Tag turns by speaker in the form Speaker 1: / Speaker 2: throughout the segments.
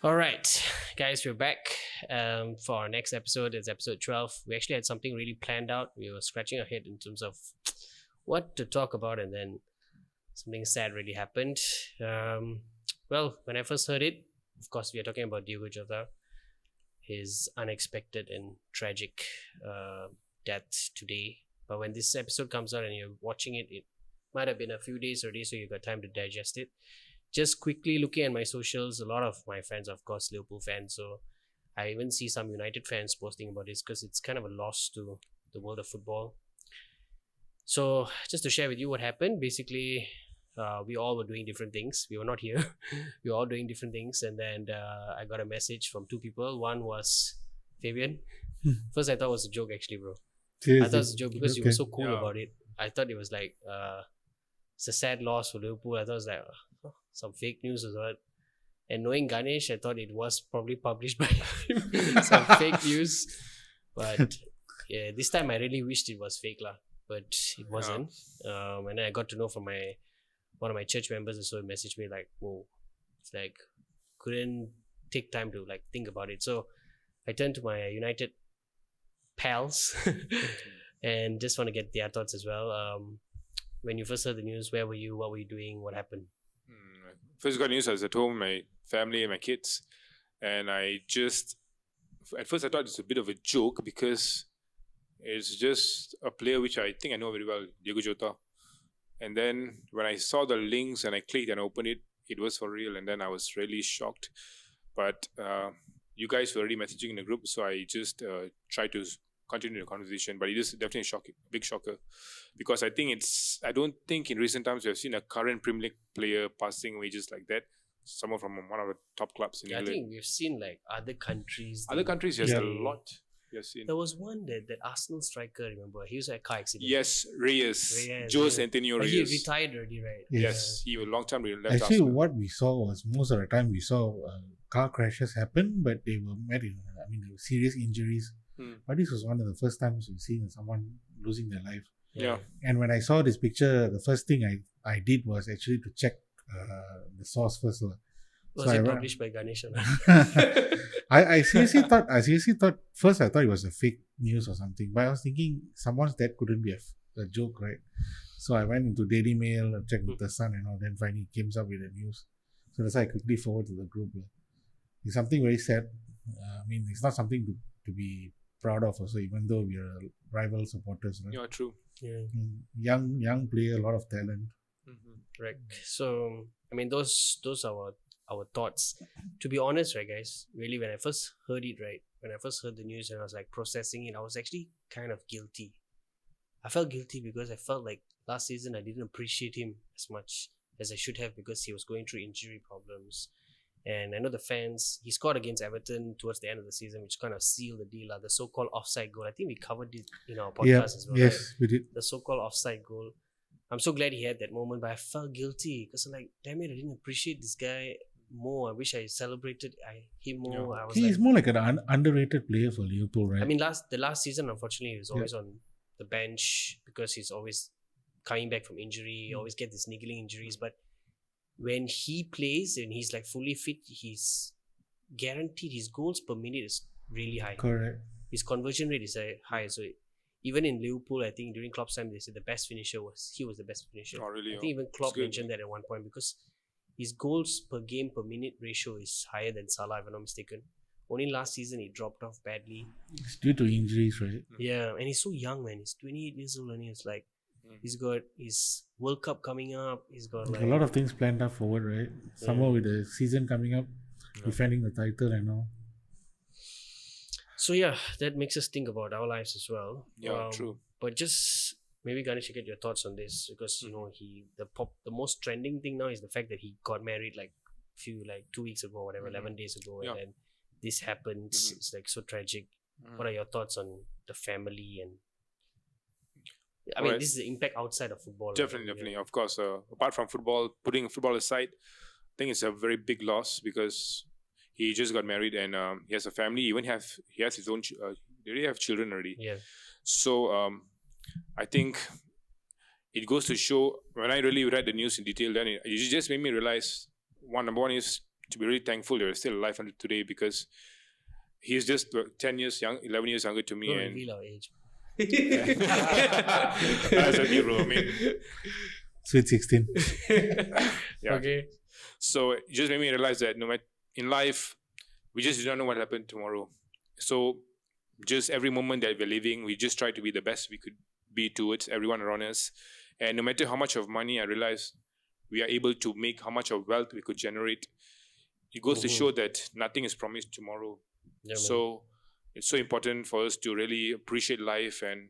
Speaker 1: All right, guys, we're back for our next episode. It's episode 12. We actually had something really planned out. We were scratching our head in terms of what to talk about, and then something sad really happened. Well, when I first heard it, of course, we are talking about Diogo Jota, his unexpected and tragic death today. But when this episode comes out and you're watching it, it might have been a few days already, so you've got time to digest it. Just quickly looking at my socials, a lot of my friends, of course, Liverpool fans. So I even see some United fans posting about this because it's kind of a loss to the world of football. So just to share with you what happened, basically, we all were doing different things. We were not here. We were all doing different things. And then I got a message from two people. One was Fabian. First, I thought it was a joke, actually, bro. I thought it was a joke because you were so cool about it. I thought it was like, it's a sad loss for Liverpool. I thought it was like some fake news or what. And knowing Ganesh, I thought it was probably published by him. Some fake news. But yeah, this time I really wished it was fake lah. But it wasn't. And then I got to know from one of my church members or so messaged me like, whoa. It's like couldn't take time to like think about it. So I turned to my United pals and just want to get their thoughts as well. When you first heard the news, where were you? What were you doing? What happened?
Speaker 2: First got news, I was at home, my family and my kids. And at first I thought it's a bit of a joke because it's just a player which I think I know very well, Diogo Jota. And then when I saw the links and I clicked and opened it, it was for real. And then I was really shocked. But you guys were already messaging in the group, so I just tried to continue the conversation. But it is definitely a big shocker. Because I don't think in recent times we have seen a current Premier League player passing away just like that. Someone from one of the top clubs in England.
Speaker 1: I think we've seen like other countries.
Speaker 2: Yes, a lot. Yes,
Speaker 1: there was one that Arsenal striker, remember? He was at a car accident.
Speaker 2: Yes, Reyes. Jose Antonio Reyes.
Speaker 1: He retired already, right?
Speaker 2: Yes, he was long time left
Speaker 3: Actually,
Speaker 2: Arsenal.
Speaker 3: what we saw was most of the time we saw car crashes happen, but they were met in, there were serious injuries. But this was one of the first times we've seen someone losing their life.
Speaker 2: Yeah.
Speaker 3: And when I saw this picture, the first thing I did was actually to check the source first.
Speaker 1: Was it published by Ganesh?
Speaker 3: I seriously thought first I thought it was a fake news or something, but I was thinking someone's death couldn't be a joke, right? So I went into Daily Mail and checked with the Sun and all, then finally came up with the news. So that's why I quickly forward to the group. It's something very sad. It's not something to be proud of also, even though we are rival supporters, right?
Speaker 2: Yeah, true.
Speaker 1: Yeah.
Speaker 3: Young player, a lot of talent.
Speaker 1: Right. So those are our thoughts. To be honest, right, guys, really when I first heard it, right, when I first heard the news and I was like processing it, I was actually kind of guilty. I felt guilty because I felt like last season I didn't appreciate him as much as I should have because he was going through injury problems. And I know the fans, he scored against Everton towards the end of the season, which kind of sealed the deal, the so-called offside goal. I think we covered it in our podcast as well.
Speaker 3: Yes,
Speaker 1: right?
Speaker 3: we did.
Speaker 1: The so-called offside goal. I'm so glad he had that moment, but I felt guilty because I'm like, damn it, I didn't appreciate this guy more. I wish I celebrated him more.
Speaker 2: Yeah.
Speaker 3: He's more like an underrated player for Liverpool, right?
Speaker 1: The last season, unfortunately, he was always on the bench because he's always coming back from injury. He always get these niggling injuries, but when he plays and he's like fully fit, he's guaranteed his goals per minute is really high.
Speaker 3: Correct.
Speaker 1: His conversion rate is high. So even in Liverpool, I think during Klopp's time, they said the best finisher was the best finisher.
Speaker 2: Oh, really?
Speaker 1: I think even Klopp mentioned that at one point because his goals per game per minute ratio is higher than Salah, if I'm not mistaken. Only last season he dropped off badly.
Speaker 3: It's due to injuries, right?
Speaker 1: Yeah, and he's so young, man. He's 28 years old and he's like, he's got his World Cup coming up. He's got like
Speaker 3: a lot of things planned up forward, right? Somewhere with the season coming up, defending the title and all.
Speaker 1: So yeah, that makes us think about our lives as well.
Speaker 2: Yeah, true.
Speaker 1: But just maybe Ganesh, you get your thoughts on this because the most trending thing now is the fact that he got married 2 weeks ago, whatever, 11 days ago, and then this happens. It's like so tragic. What are your thoughts on the family and? This is the impact outside of football.
Speaker 2: Definitely. Of course, apart from football, putting football aside, I think it's a very big loss because he just got married and he has a family. He has his own. They already have children already.
Speaker 1: Yeah.
Speaker 2: So I think it goes to show when I really read the news in detail, then it just made me realize number one is to be really thankful you're still alive until today, because he's just 10 years young, 11 years younger to me.
Speaker 1: Don't
Speaker 2: And
Speaker 1: reveal our age.
Speaker 2: that's a new rule. I mean,
Speaker 3: Sweet 16.
Speaker 2: yeah.
Speaker 1: Okay.
Speaker 2: So it just made me realize that no matter in life, we just don't know what happened tomorrow. So just every moment that we're living, we just try to be the best we could be towards everyone around us. And no matter how much of money I realize we are able to make, how much of wealth we could generate, it goes to show that nothing is promised tomorrow.
Speaker 1: Yeah, man.
Speaker 2: So it's so important for us to really appreciate life and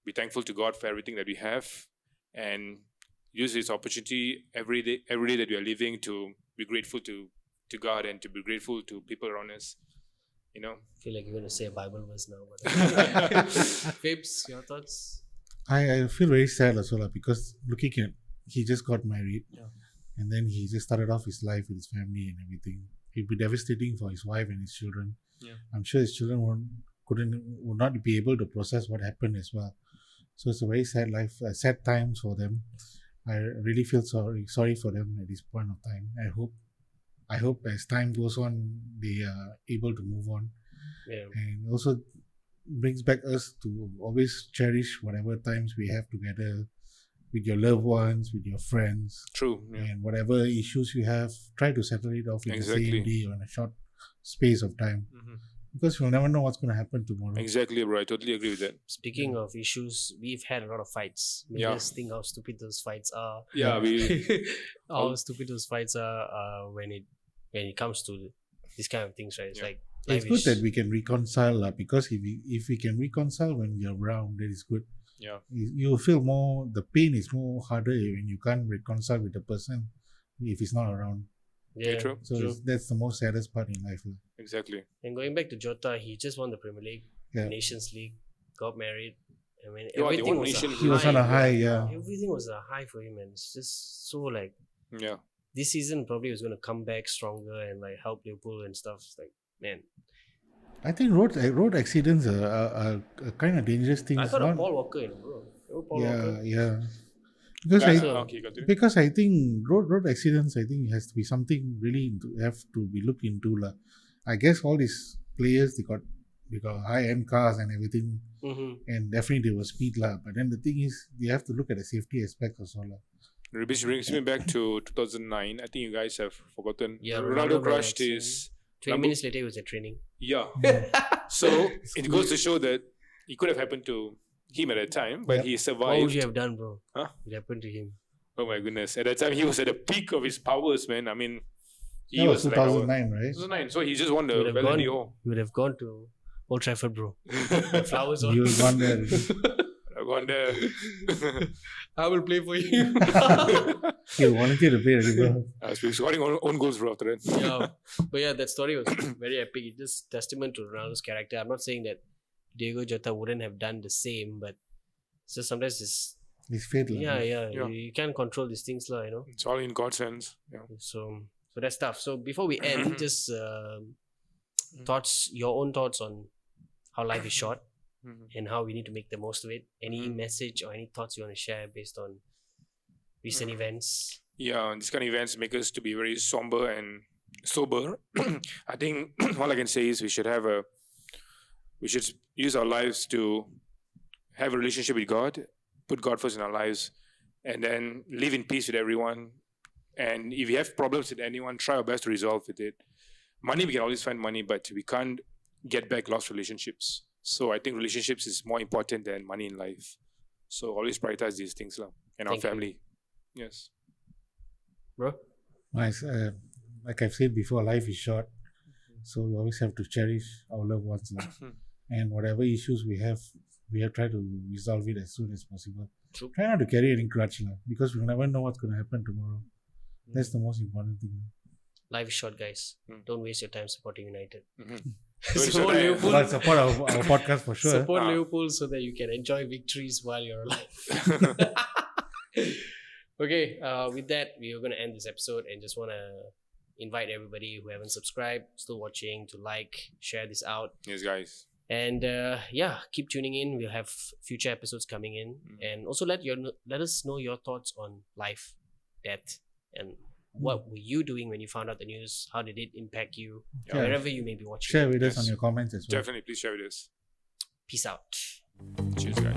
Speaker 2: be thankful to God for everything that we have, and use this opportunity every day that we are living to be grateful to God and to be grateful to people around us. You know,
Speaker 1: I feel like you're going to say a Bible verse now. But Fibs, your thoughts?
Speaker 3: I feel very sad as well because looking at, he just got married,
Speaker 1: Yeah.
Speaker 3: and then he just started off his life with his family and everything. It'd be devastating for his wife and his children.
Speaker 2: Yeah.
Speaker 3: I'm sure his children would not be able to process what happened as well. So it's a very sad life, sad times for them. I really feel sorry for them at this point of time. I hope as time goes on, they are able to move on,
Speaker 1: Yeah.
Speaker 3: and also brings back us to always cherish whatever times we have together with your loved ones, with your friends,
Speaker 2: true. Yeah.
Speaker 3: and whatever issues you have, try to settle it off in the
Speaker 2: Exactly.
Speaker 3: same day or in a short space of time,
Speaker 2: Mhm.
Speaker 3: because we'll never know what's going to happen tomorrow.
Speaker 2: Exactly, bro. I totally agree with that.
Speaker 1: Speaking of issues, we've had a lot of fights. We
Speaker 2: Yeah.
Speaker 1: just think how stupid those fights are.
Speaker 2: Yeah,
Speaker 1: How stupid those fights are when it comes to these kind of things, right? It's
Speaker 2: Yeah.
Speaker 1: like
Speaker 3: It's
Speaker 1: life
Speaker 3: good
Speaker 1: is-
Speaker 3: that we can reconcile, because if we can reconcile when you're around, that is good.
Speaker 2: yeah.
Speaker 3: You feel more, the pain is more harder when you can't reconcile with the person if he's not around.
Speaker 1: yeah,
Speaker 2: true.
Speaker 3: So
Speaker 1: true.
Speaker 3: that's the most saddest part in life.
Speaker 2: Exactly.
Speaker 1: And going back to Jota, he just won the Premier League,
Speaker 3: Yeah.
Speaker 1: Nations League, got married. I mean,
Speaker 2: Yeah, they
Speaker 1: everything
Speaker 2: won
Speaker 1: was
Speaker 2: Nation
Speaker 1: a
Speaker 2: League.
Speaker 3: He was on a high, yeah.
Speaker 1: Everything was a high for him, and it's just so like
Speaker 2: Yeah.
Speaker 1: this season probably was going to come back stronger and like help Liverpool and stuff. It's like, man,
Speaker 3: I think road accidents are a kind of dangerous thing.
Speaker 1: I
Speaker 3: It's
Speaker 1: thought of
Speaker 3: not-
Speaker 1: Paul Walker, bro. Remember Paul Walker?
Speaker 3: yeah. Because
Speaker 2: Okay, continue.
Speaker 3: because I think road accidents, I think it has to be something really have to be looked into lah. I guess all these players they got high end cars and everything,
Speaker 1: Mm-hmm.
Speaker 3: and definitely they will speed lah. But then the thing is, they have to look at the safety aspect also lah.
Speaker 2: Which brings me back to 2009. I think you guys have forgotten.
Speaker 1: Yeah,
Speaker 2: Ronaldo
Speaker 1: Ronaldo
Speaker 2: crushed
Speaker 1: got
Speaker 2: his.
Speaker 1: 20
Speaker 2: Number-
Speaker 1: minutes later, he was at training.
Speaker 2: Yeah. So it goes to show that it could have happened to him at that time, but
Speaker 3: Yeah.
Speaker 2: he
Speaker 1: What would
Speaker 2: survived.
Speaker 1: you have done, bro?
Speaker 2: Huh?
Speaker 1: What happened to him?
Speaker 2: Oh my goodness! At that time, he was at the peak of his powers, man. I mean, he
Speaker 3: That was
Speaker 2: was like our-
Speaker 3: 2009, right?
Speaker 2: 2009. So he just won
Speaker 1: He would
Speaker 2: the
Speaker 1: have
Speaker 2: Ballon
Speaker 1: gone,
Speaker 2: d'Or.
Speaker 1: he would have gone to Old Trafford, bro. Flowers on.
Speaker 3: You won there.
Speaker 2: I won there.
Speaker 1: I will play for you.
Speaker 3: You volunteer to play already, bro.
Speaker 2: I was scoring own goals, bro. After that.
Speaker 1: Yeah, but yeah, that story was very epic. It's just testament to Ronaldo's character. I'm not saying that Diogo Jota wouldn't have done the same, but it's just sometimes it's
Speaker 3: It's fate lah.
Speaker 1: yeah.
Speaker 2: Yeah.
Speaker 1: You can't control these things, lah. You know.
Speaker 2: It's all in God's hands. Yeah.
Speaker 1: So that's tough. So before we end, just your own thoughts on how life is short and how we need to make the most of it. Any message or any thoughts you want to share based on recent events?
Speaker 2: Yeah, these kind of events make us to be very somber and sober. I think all I can say is we should use our lives to have a relationship with God, put God first in our lives, and then live in peace with everyone. And if you have problems with anyone, try our best to resolve with it. Money, we can always find money, but we can't get back lost relationships. So I think relationships is more important than money in life. So always prioritize these things lah, and our
Speaker 1: Thank you.
Speaker 2: family. Yes.
Speaker 1: Bro?
Speaker 3: Nice. Like I've said before, life is short, so we always have to cherish our loved ones lah. And whatever issues we have try to resolve it as soon as possible.
Speaker 1: True.
Speaker 3: Try not to carry any grudge lah, because we never know what's going to happen tomorrow. That's the most important thing.
Speaker 1: Life is short, guys. Don't waste your time supporting United.
Speaker 2: Waste
Speaker 1: Support
Speaker 2: your time.
Speaker 1: Liverpool.
Speaker 3: But support our podcast for sure.
Speaker 1: Support
Speaker 2: Ah.
Speaker 1: Liverpool so that you can enjoy victories while you're alive. Okay, with that, we are going to end this episode and just want to invite everybody who haven't subscribed, still watching, to like, share this out.
Speaker 2: Yes, guys.
Speaker 1: And keep tuning in. We'll have future episodes coming in. And also let us know your thoughts on life, death, and What were you doing when you found out the news? How did it impact you?
Speaker 3: Yeah.
Speaker 1: Wherever you may be watching.
Speaker 3: Share with us
Speaker 2: Yes.
Speaker 3: on your comments as well.
Speaker 2: Definitely, please share with us.
Speaker 1: Peace out.
Speaker 2: Cheers, guys.